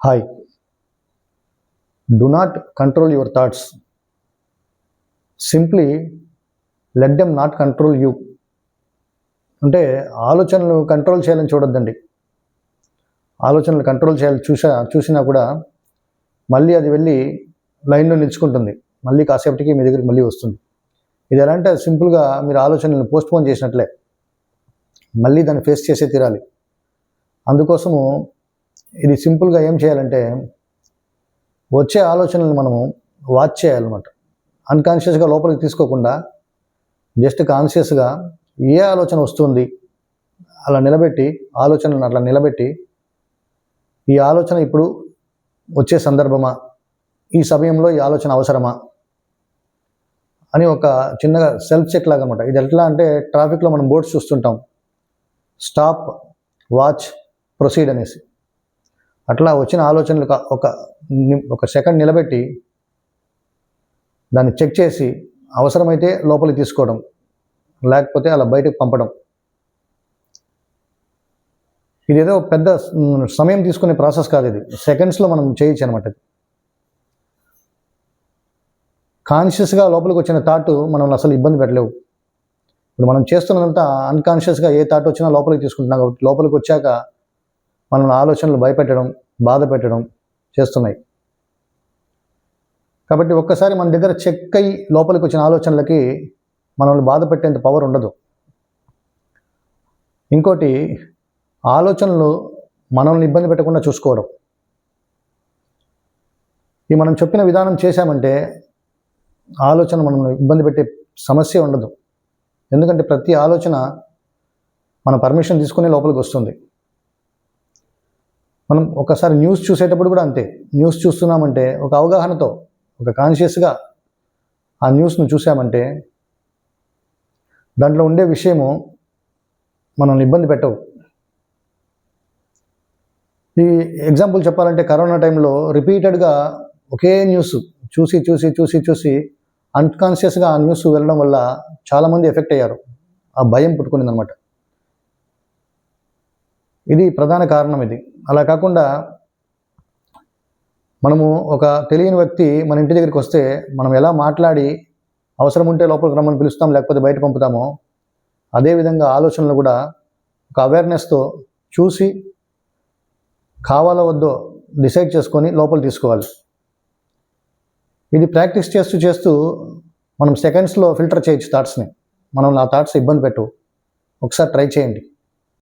Hi, do not control your thoughts. Simply let them not control you. అంటే ఆలోచనలు control చేయాలని చూడొద్దండి. ఆలోచనలు control చేయాలి చూసినా కూడా మళ్ళీ అది వెళ్ళి లైన్లో నిలుచుకుంటుంది. మళ్ళీ కాసేపటికి మీ దగ్గరికి మళ్ళీ వస్తుంది. ఇది ఎలా అంటే సింపుల్గా మీరు ఆలోచనలను పోస్ట్పోన్ చేసినట్లే. మళ్ళీ దాన్ని ఫేస్ చేసే తీరాలి. అందుకోసము ఇది సింపుల్గా ఏం చేయాలంటే వచ్చే ఆలోచనలను మనము వాచ్ చేయాలన్నమాట. అన్కాన్షియస్గా లోపలికి తీసుకోకుండా జస్ట్ కాన్షియస్గా ఏ ఆలోచన వస్తుంది అలా నిలబెట్టి ఆలోచనలను అట్లా నిలబెట్టి ఈ ఆలోచన ఇప్పుడు వచ్చే సందర్భమా, ఈ సమయంలో ఈ ఆలోచన అవసరమా అని ఒక చిన్నగా సెల్ఫ్ చెక్ లాగా అనమాట. ఇది ఎట్లా అంటే ట్రాఫిక్లో మనం బోర్డ్స్ చూస్తుంటాం, స్టాప్, వాచ్, ప్రొసీడ్ అనేసి. అట్లా వచ్చిన ఆలోచనలు ఒక సెకండ్ నిలబెట్టి దాన్ని చెక్ చేసి అవసరమైతే లోపలికి తీసుకోవడం, లేకపోతే అలా బయటకు పంపడం. ఇదేదో పెద్ద సమయం తీసుకునే ప్రాసెస్ కాదు, ఇది సెకండ్స్లో మనం చేయొచ్చు అనమాట. ఇది కాన్షియస్గా లోపలికి వచ్చిన థాట్ మనం అసలు ఇబ్బంది పెట్టలేవు. ఇప్పుడు మనం చేస్తున్నదంతా అన్కాన్షియస్గా ఏ థాట్ వచ్చినా లోపలికి తీసుకుంటున్నాం కాబట్టి లోపలికి వచ్చాక మనం ఆలోచనలు భయపెట్టడం, బాధ పెట్టడం చేస్తున్నాయి. కాబట్టి ఒక్కసారి మన దగ్గర చెక్ అయ్యి లోపలికి వచ్చిన ఆలోచనలకి మనల్ని బాధ పెట్టేంత పవర్ ఉండదు. ఇంకోటి, ఆలోచనలు మనల్ని ఇబ్బంది పెట్టకుండా చూసుకోవడం. ఈ మనం చెప్పిన విధానం చేశామంటే ఆలోచన మనల్ని ఇబ్బంది పెట్టే సమస్య ఉండదు. ఎందుకంటే ప్రతి ఆలోచన మన పర్మిషన్ తీసుకునే లోపలికి వస్తుంది. మనం ఒకసారి న్యూస్ చూసేటప్పుడు కూడా అంతే. న్యూస్ చూస్తున్నామంటే ఒక అవగాహనతో, ఒక కాన్షియస్గా ఆ న్యూస్ను చూసామంటే దాంట్లో ఉండే విషయము మనల్ని ఇబ్బంది పెట్టవు. ఈ ఎగ్జాంపుల్ చెప్పాలంటే కరోనా టైంలో రిపీటెడ్గా ఒకే న్యూస్ చూసి చూసి చూసి చూసి అన్కాన్షియస్గా ఆ న్యూస్ వెళ్ళడం వల్ల చాలామంది ఎఫెక్ట్ అయ్యారు. ఆ భయం పుట్టుకునింది అనమాట. ఇది ప్రధాన కారణం. ఇది అలా కాకుండా మనము ఒక తెలియని వ్యక్తి మన ఇంటి దగ్గరికి వస్తే మనం ఎలా మాట్లాడి అవసరం ఉంటే లోపలికి రమ్మని పిలుస్తాం, లేకపోతే బయట పంపుతామో అదేవిధంగా ఆలోచనలు కూడా ఒక అవేర్నెస్తో చూసి కావాలో వద్దో డిసైడ్ చేసుకొని లోపల తీసుకోవాలి. ఇది ప్రాక్టీస్ చేస్తూ చేస్తూ మనం సెకండ్స్లో ఫిల్టర్ చేయొచ్చు థాట్స్ని. మనం ఆ థాట్స్ ఇబ్బంది పెట్టు. ఒకసారి ట్రై చేయండి.